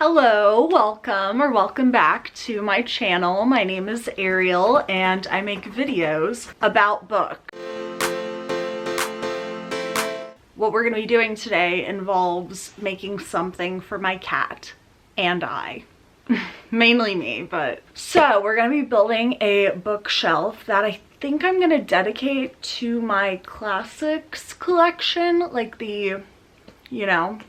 Hello, welcome back to my channel. My name is Ariel and I make videos about books. What we're going to be doing today involves making something for my cat and I. Mainly me, but... So we're going to be building a bookshelf that I think I'm going to dedicate to my classics collection, like the, you know,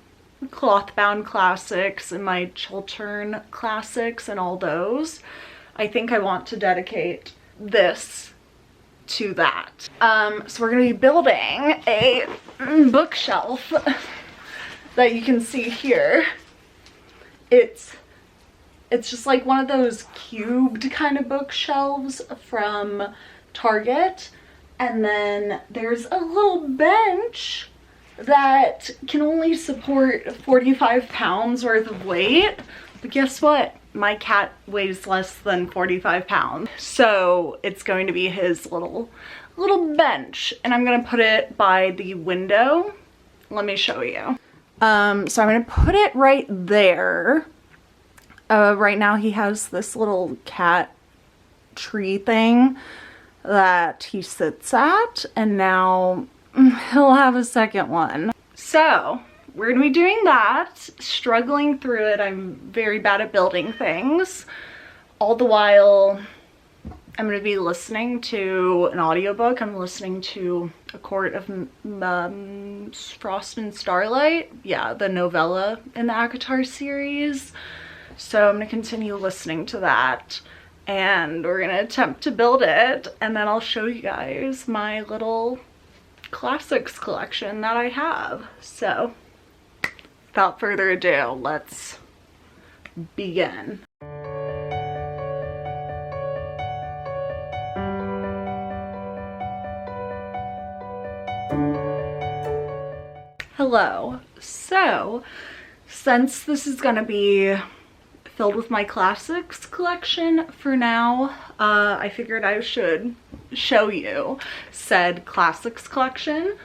Clothbound Classics and my Chiltern Classics and all those. I think I want to dedicate this to that. So we're going to be building a bookshelf that you can see here. It's just like one of those cubed kind of bookshelves from Target, and then there's a little bench that can only support 45 pounds worth of weight. But guess what? My cat weighs less than 45 pounds. So it's going to be his little bench. And I'm going to put it by the window. Let me show you. So I'm going to put it right there. Right now he has this little cat tree thing that he sits at. And now he'll have a second one. So we're gonna be doing that, struggling through it. I'm very bad at building things. All the while I'm gonna be listening to an audiobook. I'm listening to A Court of Frost and Starlight. Yeah, the novella in the ACOTAR series. So I'm gonna continue listening to that and we're gonna attempt to build it, and then I'll show you guys my little classics collection that I have. So without further ado, let's begin. Hello. So since this is gonna be filled with my classics collection for now, I figured I should show you said classics collection.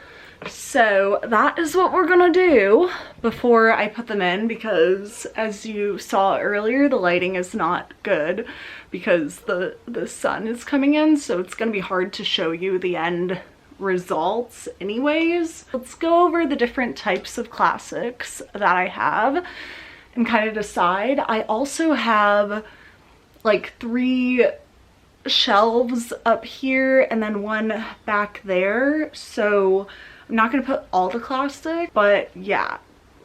So that is what we're gonna do before I put them in, because as you saw earlier, the lighting is not good because the sun is coming in, so it's gonna be hard to show you the end results anyways. Let's go over the different types of classics that I have and kind of decide. I also have like 3 shelves up here and then one back there, so I'm not gonna put all the classics, but yeah,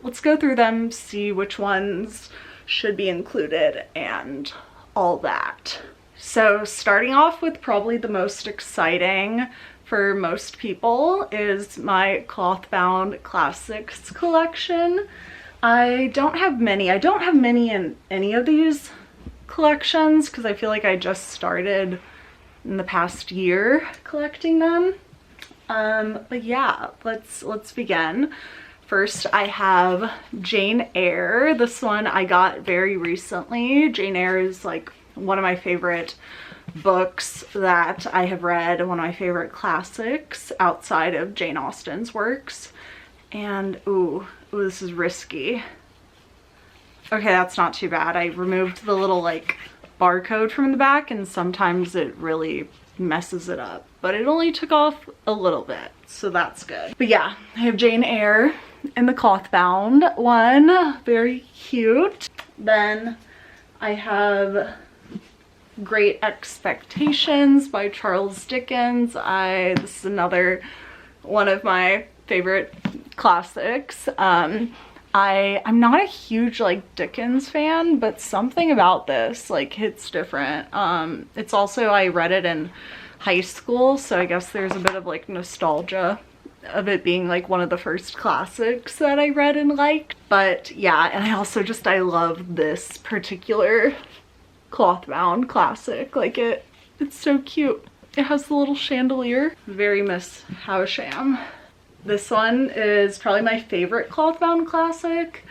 let's go through them, see which ones should be included and all that. So starting off with probably the most exciting for most people is my Clothbound Classics collection. I don't have many in any of these collections because I feel like I just started in the past year collecting them. But yeah, let's begin. First, I have Jane Eyre. This one I got very recently. Jane Eyre is like one of my favorite books that I have read, one of my favorite classics outside of Jane Austen's works. And ooh, this is risky. Okay, that's not too bad. I removed the little like barcode from the back and sometimes it really messes it up, but it only took off a little bit, so that's good. But yeah, I have Jane Eyre in the Clothbound one, very cute. Then I have Great Expectations by Charles Dickens. This is another one of my favorite classics. I'm not a huge like Dickens fan, but something about this like hits different. It's also, I read it in high school, so I guess there's a bit of like nostalgia of it being like one of the first classics that I read and liked. But yeah, and I love this particular Clothbound classic. Like it's so cute. It has the little chandelier. Very Miss Havisham. This one is probably my favorite Clothbound classic.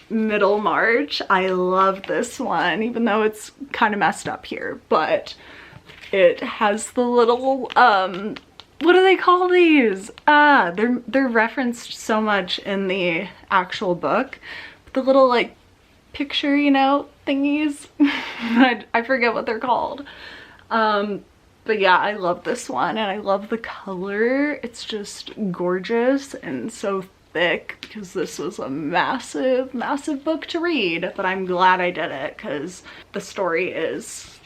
Middlemarch. I love this one, even though it's kind of messed up here, but it has the little, what do they call these? They're referenced so much in the actual book. the little like picture, you know, thingies. I forget what they're called. But yeah, I love this one and I love the color. It's just gorgeous and so thick because this was a massive, massive book to read. But I'm glad I did it because the story is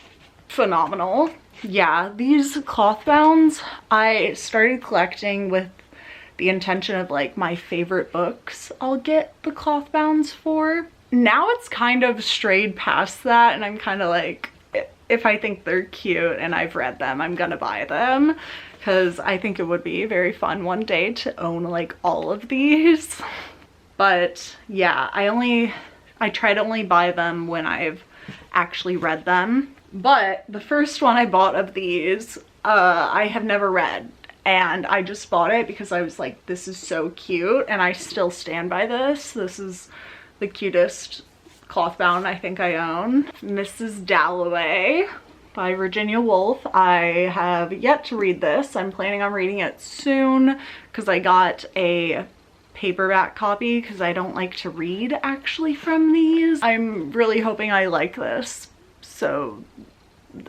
phenomenal. Yeah, these cloth bounds I started collecting with the intention of like my favorite books I'll get the cloth bounds for. Now it's kind of strayed past that and I'm kind of like, if I think they're cute and I've read them, I'm gonna buy them because I think it would be very fun one day to own like all of these. But yeah, I try to only buy them when I've actually read them. But the first one I bought of these, I have never read. And I just bought it because I was like, this is so cute. And I still stand by this. This is the cutest cloth bound I think I own. Mrs. Dalloway by Virginia Woolf. I have yet to read this. I'm planning on reading it soon because I got a paperback copy because I don't like to read actually from these. I'm really hoping I like this so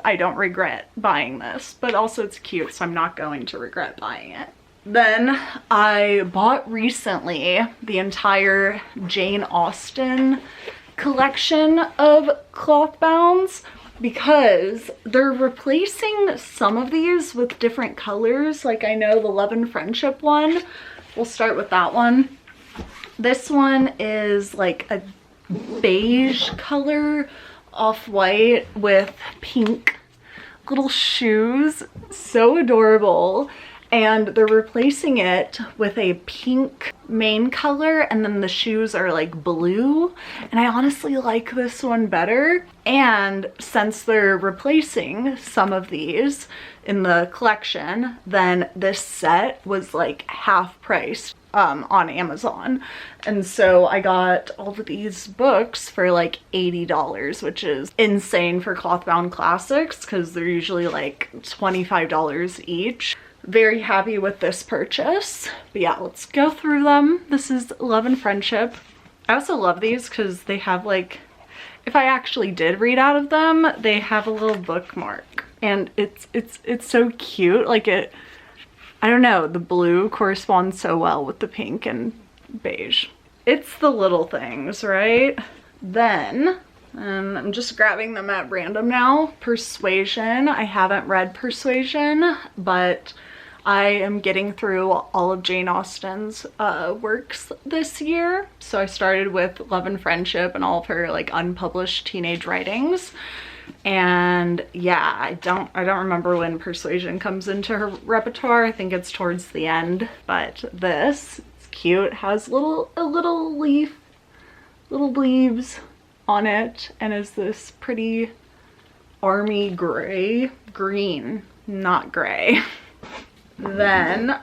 I don't regret buying this, but also it's cute so I'm not going to regret buying it. Then I bought recently the entire Jane Austen collection of cloth bounds because they're replacing some of these with different colors. Like I know the Love and Friendship one, we'll start with that one. This one is like a beige color, off-white with pink little shoes, so adorable. And they're replacing it with a pink main color and then the shoes are like blue. And I honestly like this one better. And since they're replacing some of these in the collection, then this set was like half price on Amazon. And so I got all of these books for like $80, which is insane for Clothbound Classics because they're usually like $25 each. Very happy with this purchase. But yeah, let's go through them. This is Love and Friendship. I also love these because they have like, if I actually did read out of them, they have a little bookmark and it's so cute. Like it, I don't know, the blue corresponds so well with the pink and beige. It's the little things, right? Then, I'm just grabbing them at random now. Persuasion. I haven't read Persuasion, but I am getting through all of Jane Austen's works this year. So I started with Love and Friendship and all of her like unpublished teenage writings. And yeah, I don't remember when Persuasion comes into her repertoire. I think it's towards the end, but this, it's cute. It has a little leaves on it and is this pretty army green, not gray. Then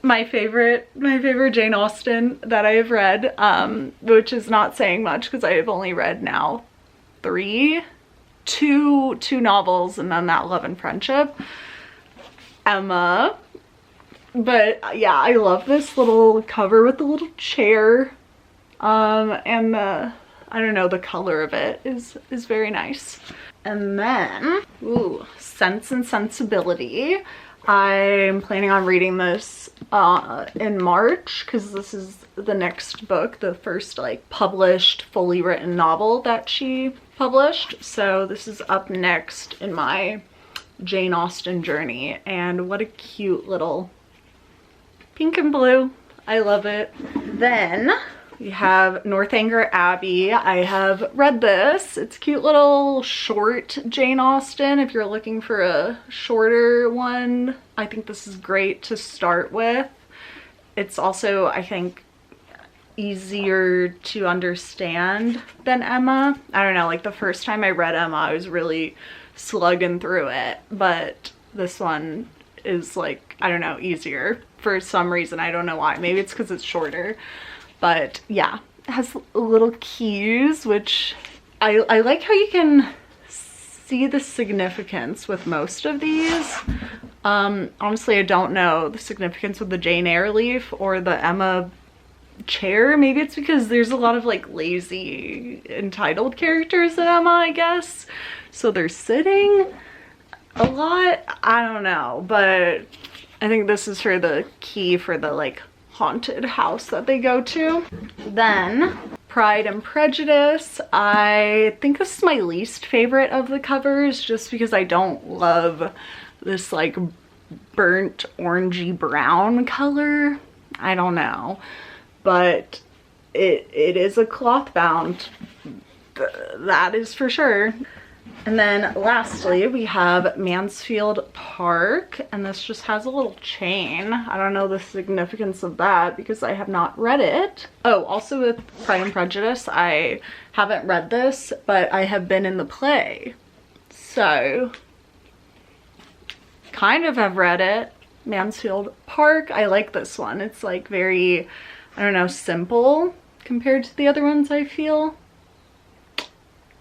my favorite Jane Austen that I have read, which is not saying much because I have only read now two novels and then that Love and Friendship, Emma. But yeah, I love this little cover with the little chair, and the, I don't know, the color of it is very nice. And then, ooh, Sense and Sensibility. I'm planning on reading this in March because this is the next book, the first like published, fully written novel that she published. So this is up next in my Jane Austen journey. And what a cute little pink and blue. I love it. Then we have Northanger Abbey. I have read this. It's a cute little short Jane Austen. If you're looking for a shorter one, I think this is great to start with. It's also, I think, easier to understand than Emma. I don't know, like the first time I read Emma, I was really slugging through it, but this one is like, I don't know, easier for some reason. I don't know why. Maybe it's because it's shorter. But yeah, it has little keys, which I like how you can see the significance with most of these. Honestly, I don't know the significance with the Jane Eyre leaf or the Emma chair. Maybe it's because there's a lot of like lazy entitled characters in Emma, I guess. So they're sitting a lot. I don't know, but I think this is for the key for the like haunted house that they go to. Then Pride and Prejudice. I think this is my least favorite of the covers just because I don't love this like burnt orangey brown color. I don't know, but it is a cloth bound, that is for sure. And then lastly, we have Mansfield Park, and this just has a little chain. I don't know the significance of that because I have not read it. Oh, also with Pride and Prejudice, I haven't read this, but I have been in the play. So, kind of have read it. Mansfield Park, I like this one. It's like very, I don't know, simple compared to the other ones, I feel.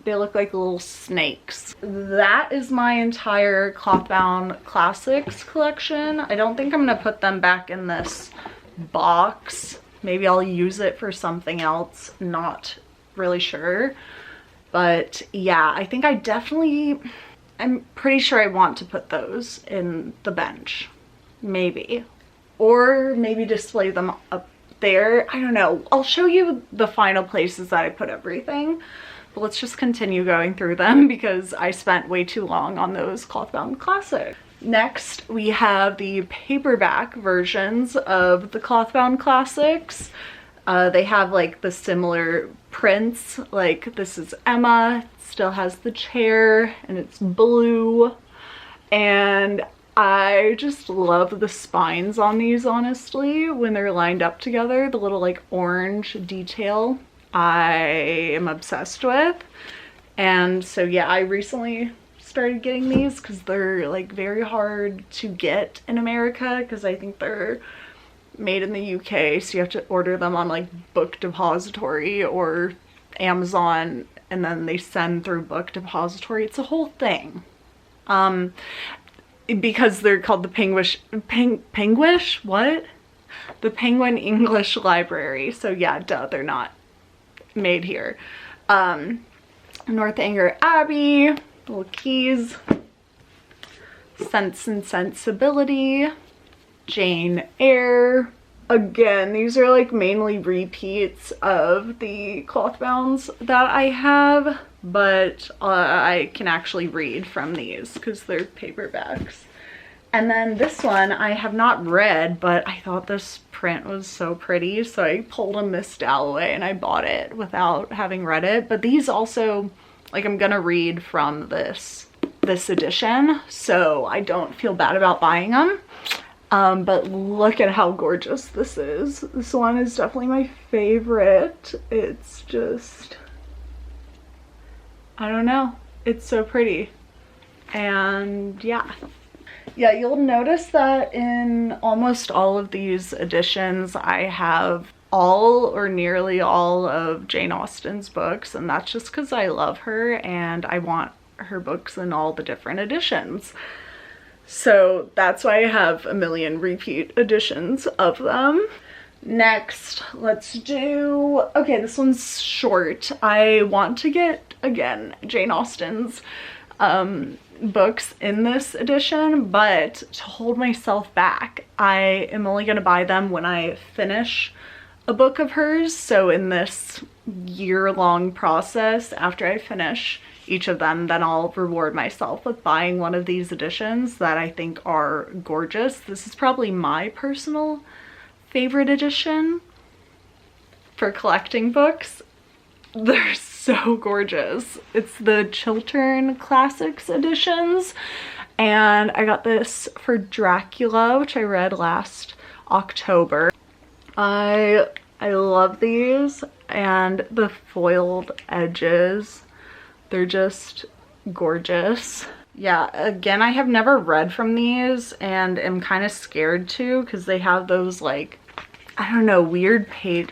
They look like little snakes. That is my entire Clothbound Classics collection. I don't think I'm gonna put them back in this box. Maybe I'll use it for something else, not really sure. But yeah, I think I'm pretty sure I want to put those in the bench, maybe. Or maybe display them up there. I don't know. I'll show you the final places that I put everything. But let's just continue going through them because I spent way too long on those Clothbound Classics. Next, we have the paperback versions of the Clothbound Classics. They have like the similar prints, like this is Emma, it still has the chair and it's blue. And I just love the spines on these, honestly, when they're lined up together, the little like orange detail. I am obsessed with. And so yeah, I recently started getting these because they're like very hard to get in America because I think they're made in the UK, so you have to order them on like Book Depository or Amazon, and then they send through Book Depository. It's a whole thing. Because they're called the the Penguin English Library. So yeah, duh, they're not made here. Northanger Abbey, little keys, Sense and Sensibility, Jane Eyre. Again, these are like mainly repeats of the Clothbounds that I have, but I can actually read from these because they're paperbacks. And then this one I have not read, but I thought this print was so pretty, so I pulled a Miss Dalloway and I bought it without having read it. But these also, like, I'm gonna read from this edition, so I don't feel bad about buying them. But look at how gorgeous this is. This one is definitely my favorite. It's just, I don't know, it's so pretty. And yeah. Yeah, you'll notice that in almost all of these editions, I have all or nearly all of Jane Austen's books, and that's just because I love her and I want her books in all the different editions. So that's why I have a million repeat editions of them. Next, let's do, okay, this one's short. I want to get, again, Jane Austen's books in this edition, but to hold myself back, I am only going to buy them when I finish a book of hers. So in this year-long process, after I finish each of them, then I'll reward myself with buying one of these editions that I think are gorgeous. This is probably my personal favorite edition for collecting books. They're so gorgeous. It's the Chiltern Classics editions, and I got this for Dracula, which I read last October. I love these, and the foiled edges, they're just gorgeous. Yeah, again, I have never read from these and am kind of scared to because they have those, like, I don't know, weird page.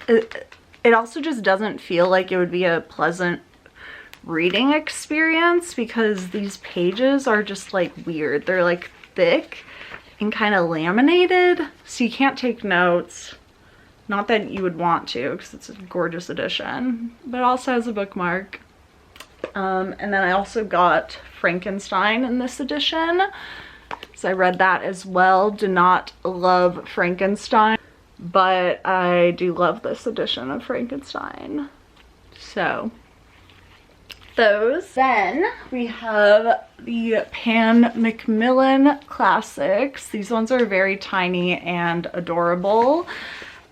It also just doesn't feel like it would be a pleasant reading experience because these pages are just like weird. They're like thick and kind of laminated, so you can't take notes. Not that you would want to, because it's a gorgeous edition, but it also has a bookmark. And then I also got Frankenstein in this edition, so I read that as well. Did not love Frankenstein, but I do love this edition of Frankenstein. So those. Then we have the MacMillan Classics. These ones are very tiny and adorable,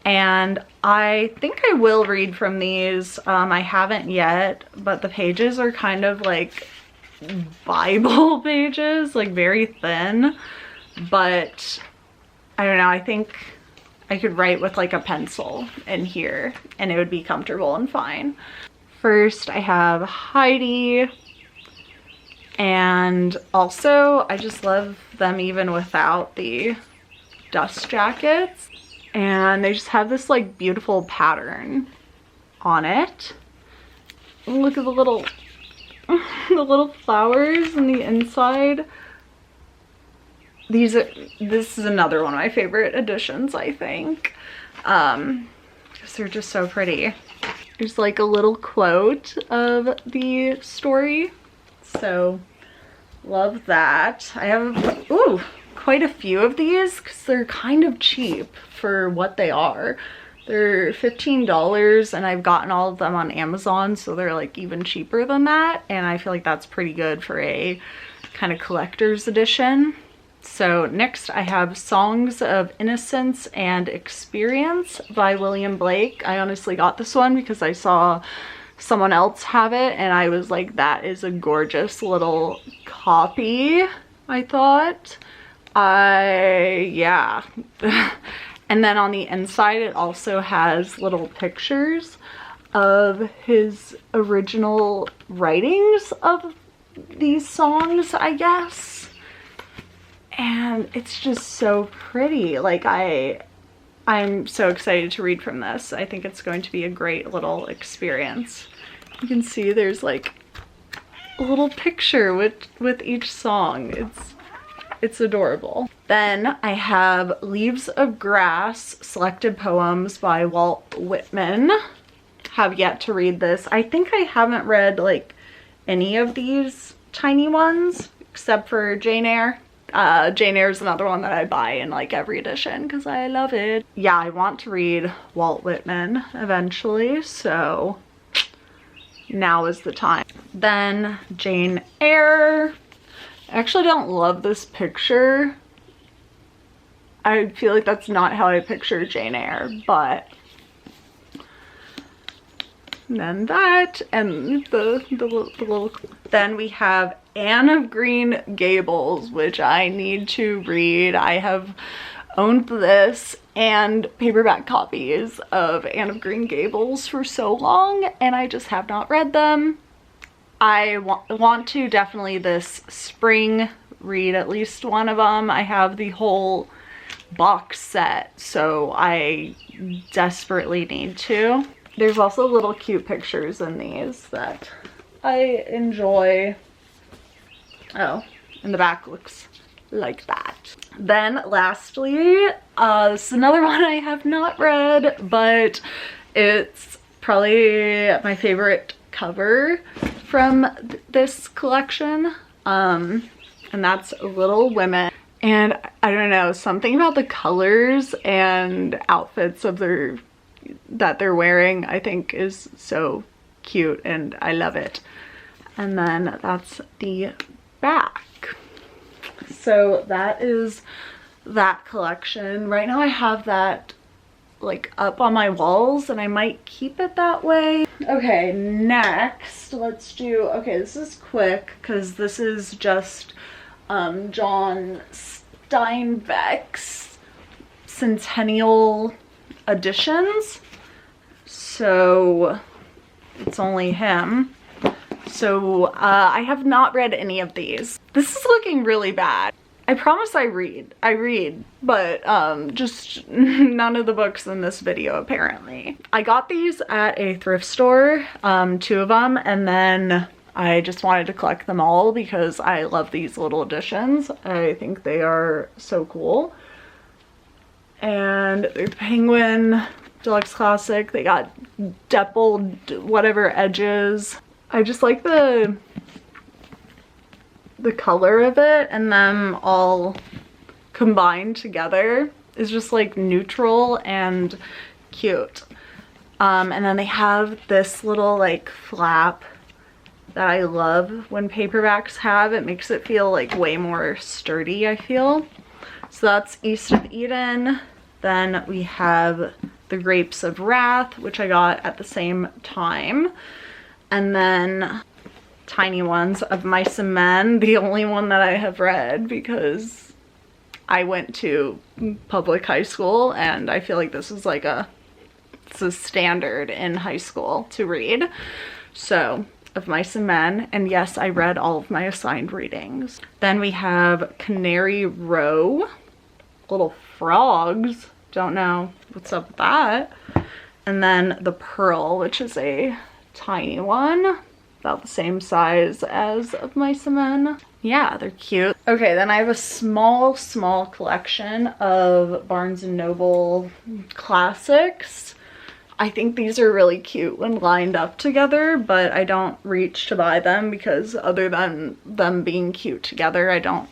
and I think I will read from these. I haven't yet, but the pages are kind of like Bible pages, like very thin, but I don't know, I think I could write with like a pencil in here and it would be comfortable and fine. First I have Heidi, and also I just love them even without the dust jackets, and they just have this like beautiful pattern on it. Look at the little the little flowers in the inside. This is another one of my favorite editions, I think, because they're just so pretty. There's like a little quote of the story, so love that. I have quite a few of these because they're kind of cheap for what they are. They're $15, and I've gotten all of them on Amazon, so they're like even cheaper than that, and I feel like that's pretty good for a kind of collector's edition. So next I have Songs of Innocence and Experience by William Blake. I honestly got this one because I saw someone else have it, and I was like, that is a gorgeous little copy, I thought. Yeah. And then on the inside it also has little pictures of his original writings of these songs, I guess. And it's just so pretty. Like I'm so excited to read from this. I think it's going to be a great little experience. You can see there's like a little picture with each song. It's adorable. Then I have Leaves of Grass, Selected Poems by Walt Whitman. Have yet to read this. I think I haven't read like any of these tiny ones except for Jane Eyre. Jane Eyre is another one that I buy in like every edition because I love it. Yeah, I want to read Walt Whitman eventually, so now is the time. Then Jane Eyre. I actually don't love this picture. I feel like that's not how I picture Jane Eyre, but then that, and the little. Then we have Anne of Green Gables, which I need to read. I have owned this and paperback copies of Anne of Green Gables for so long, and I just have not read them. I want to definitely this spring read at least one of them. I have the whole box set, so I desperately need to. There's also little cute pictures in these that I enjoy. Oh, and the back looks like that. Then lastly, this is another one I have not read, but it's probably my favorite cover from this collection, and that's Little Women. And I don't know, something about the colors and outfits of that they're wearing I think is so cute, and I love it. And then that's the back. So that is that collection. Right now I have that like up on my walls, and I might keep it that way. Okay, next let's do, okay, this is quick because this is just John Steinbeck's Centennial editions, so it's only him. So I have not read any of these. This is looking really bad. I promise I read, but just none of the books in this video apparently. I got these at a thrift store, 2 of them, and then I just wanted to collect them all because I love these little editions. I think they are so cool. And they're penguin Deluxe Classic. They got dappled whatever edges. I just like the color of it, and them all combined together is just like neutral and cute. And then they have this little like flap that I love when paperbacks have. It makes it feel like way more sturdy, I feel. So that's East of Eden. Then we have The Grapes of Wrath, which I got at the same time. And then tiny ones of Mice and Men, the only one that I have read because I went to public high school, and I feel like this is like it's a standard in high school to read. So, of Mice and Men, and yes, I read all of my assigned readings. Then we have Canary Row, little frogs, don't know what's up with that. And then The Pearl, which is a tiny one, about the same size as of Mice and Men. Yeah, they're cute. Okay, then I have a small collection of Barnes & Noble classics. I think these are really cute when lined up together, but I don't reach to buy them because other than them being cute together, I don't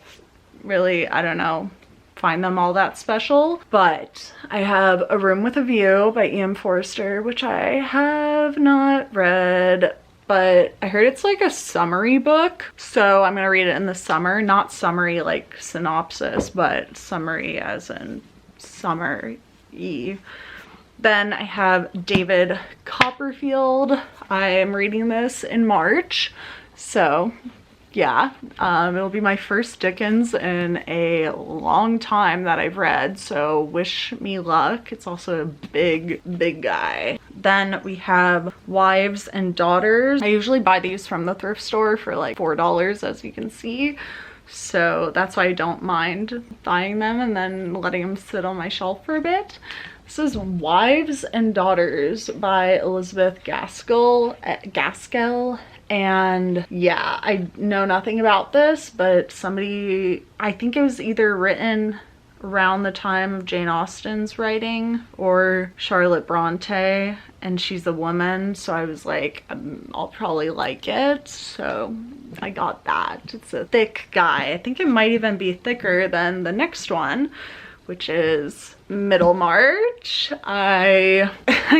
really, I don't know, find them all that special. But I have A Room with a View by E.M. Forster, which I have not read, but I heard it's like a summary book, so I'm gonna read it in the summer. Not summary like synopsis, but summary as in summer-y. Then I have David Copperfield. I am reading this in March, so yeah, it'll be my first Dickens in a long time that I've read, so wish me luck. It's also a big guy. Then we have Wives and Daughters. I usually buy these from the thrift store for like $4, as you can see. So that's why I don't mind buying them and then letting them sit on my shelf for a bit. This is Wives and Daughters by Elizabeth Gaskell. And yeah, I know nothing about this, but somebody, I think it was either written around the time of Jane Austen's writing or Charlotte Bronte, and she's a woman, so I was like, I'll probably like it, so I got that. It's a thick guy. I think it might even be thicker than the next one, which is Middlemarch. I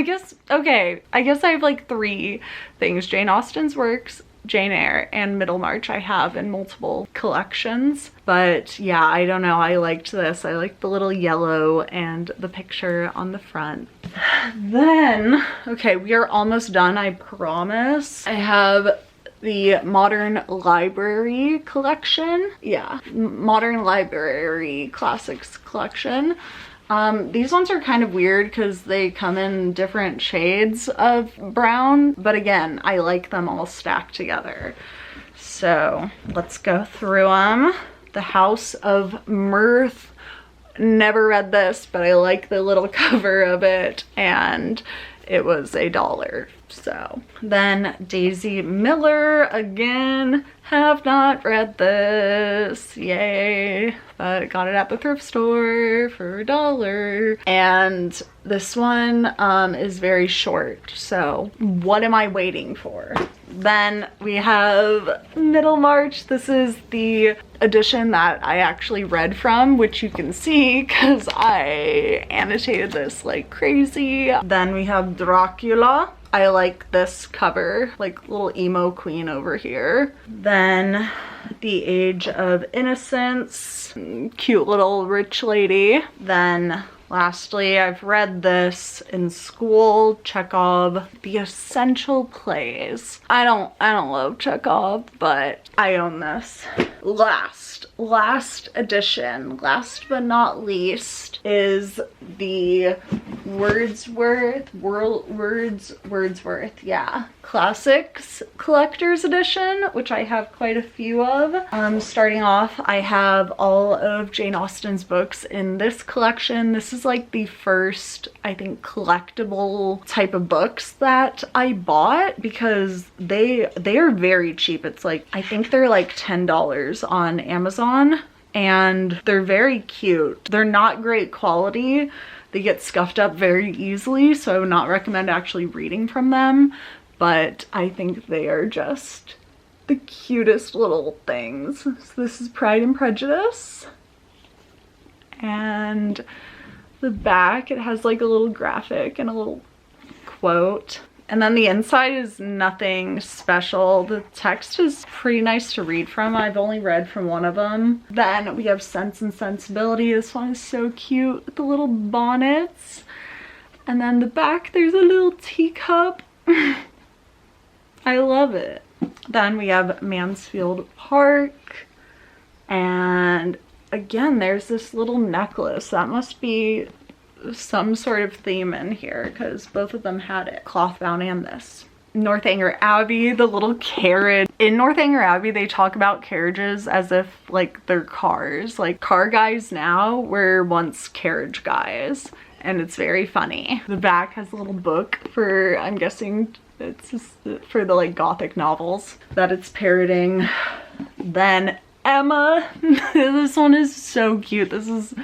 guess I have like 3 things: Jane Austen's works, Jane Eyre, and Middlemarch I have in multiple collections. But yeah, I don't know, I liked this. I like the little yellow and the picture on the front. Then, okay, we are almost done, I promise. I have the Modern Library collection. Yeah, Modern Library Classics collection. These ones are kind of weird because they come in different shades of brown, but again, I like them all stacked together. So let's go through them. The House of Mirth. Never read this, but I like the little cover of it, and it was $1. So then Daisy Miller, again, have not read this, yay, but got it at the thrift store for $1. And this one is very short, so what am I waiting for? Then we have Middlemarch. This is the edition that I actually read from, which you can see because I annotated this like crazy. Then we have Dracula. I like this cover, like little emo queen over here. Then The Age of Innocence, cute little rich lady. Then lastly, I've read this in school, Chekhov, The Essential Plays. I don't love Chekhov, but I own this. Last edition, last but not least, is the Wordsworth, yeah, Classics Collector's Edition, which I have quite a few of. Starting off, I have all of Jane Austen's books in this collection. This is like the first, I think, collectible type of books that I bought because they are very cheap. It's like, I think they're like $10 on Amazon, and they're very cute. They're not great quality. They get scuffed up very easily, so I would not recommend actually reading from them, but I think they are just the cutest little things. So this is Pride and Prejudice, and the back, it has like a little graphic and a little quote. And then the inside is nothing special. The text is pretty nice to read from. I've only read from one of them. Then we have Sense and Sensibility. This one is so cute with the little bonnets. And then the back, there's a little teacup. I love it. Then we have Mansfield Park. And again, there's this little necklace. That must be some sort of theme in here because both of them had it. Clothbound and this. Northanger Abbey, the little carriage. In Northanger Abbey, they talk about carriages as if like they're cars. Like car guys now were once carriage guys, and it's very funny. The back has a little book for, I'm guessing it's just for the like gothic novels that it's parroting. Then Emma. This one is so cute. This is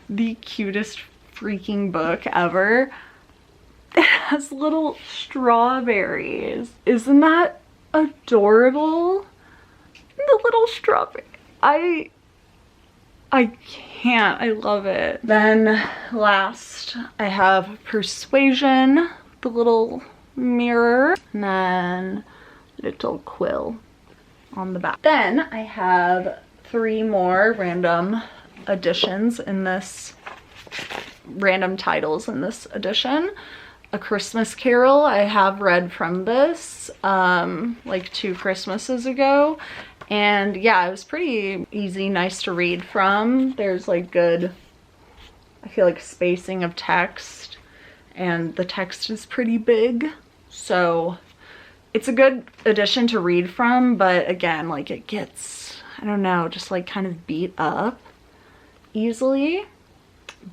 the cutest freaking book ever. It has little strawberries. Isn't that adorable? The little strawberry. I can't. I love it. Then last I have Persuasion, the little mirror, and then little quill on the back. Then I have 3 more random editions in this, random titles in this edition. A Christmas Carol, I have read from this like 2 Christmases ago, and yeah, it was pretty easy, nice to read from. There's like good, I feel like, spacing of text, and the text is pretty big, so it's a good edition to read from. But again, like it gets, I don't know, just like kind of beat up easily,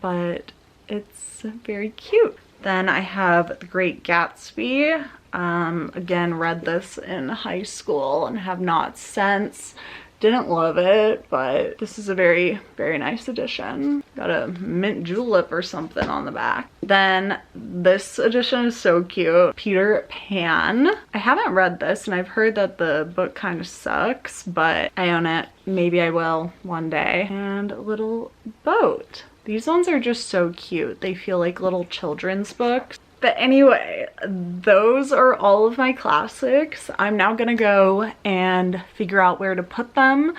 but it's very cute. Then I have The Great Gatsby. Again, read this in high school and have not since. Didn't love it, but this is a very, very nice edition. Got a mint julep or something on the back. Then this edition is so cute. Peter Pan. I haven't read this, and I've heard that the book kind of sucks, but I own it. Maybe I will one day. And a little boat. These ones are just so cute. They feel like little children's books. But anyway, those are all of my classics. I'm now gonna go and figure out where to put them,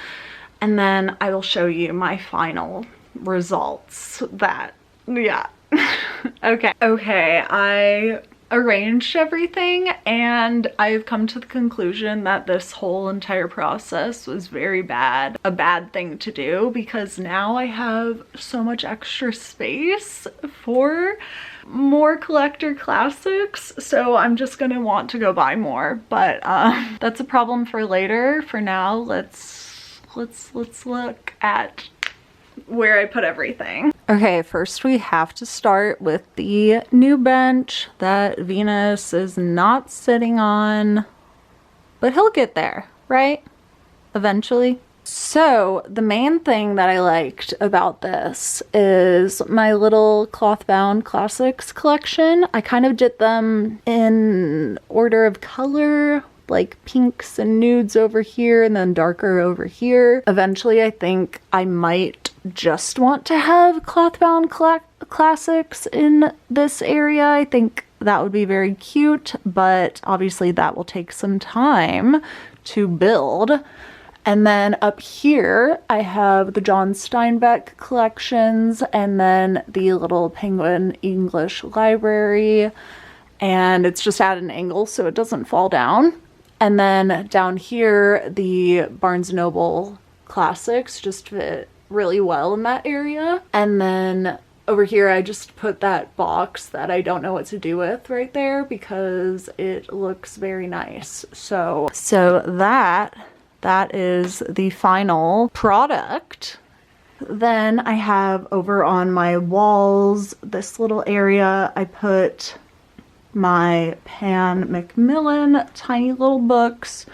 and then I will show you my final results. Yeah. Okay, I arranged everything, and I've come to the conclusion that this whole entire process was very bad. A bad thing to do, because now I have so much extra space for more collector classics, so I'm just gonna want to go buy more, but that's a problem for later. For now, let's look at where I put everything. Okay, first we have to start with the new bench that Venus is not sitting on, but he'll get there, right? Eventually. So the main thing that I liked about this is my little Clothbound Classics collection. I kind of did them in order of color, like pinks and nudes over here and then darker over here. Eventually I think I might just want to have Clothbound Classics in this area. I think that would be very cute, but obviously that will take some time to build. And then up here, I have the John Steinbeck collections, and then the little Penguin English Library, and it's just at an angle so it doesn't fall down. And then down here, the Barnes & Noble Classics just fit really well in that area. And then over here, I just put that box that I don't know what to do with right there because it looks very nice. So that is the final product. Then I have over on my walls, this little area, I put my MacMillan tiny little books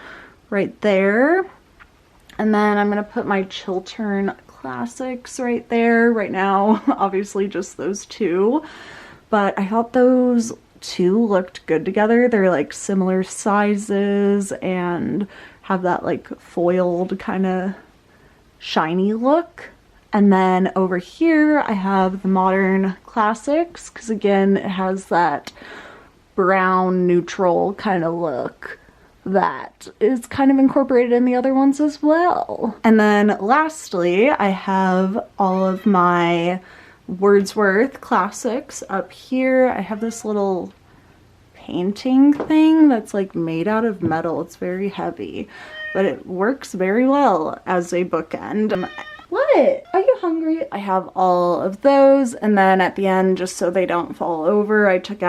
right there. And then I'm gonna put my Chiltern Classics right there. Right now, obviously just those two, but I thought those two looked good together. They're like similar sizes and have that like foiled kind of shiny look. And then over here I have the Modern Classics, because again it has that brown neutral kind of look that is kind of incorporated in the other ones as well. And then lastly I have all of my Wordsworth Classics up here. I have this little painting thing that's like made out of metal. It's very heavy, but it works very well as a bookend. What? Are you hungry? I have all of those, and then at the end, just so they don't fall over, I took out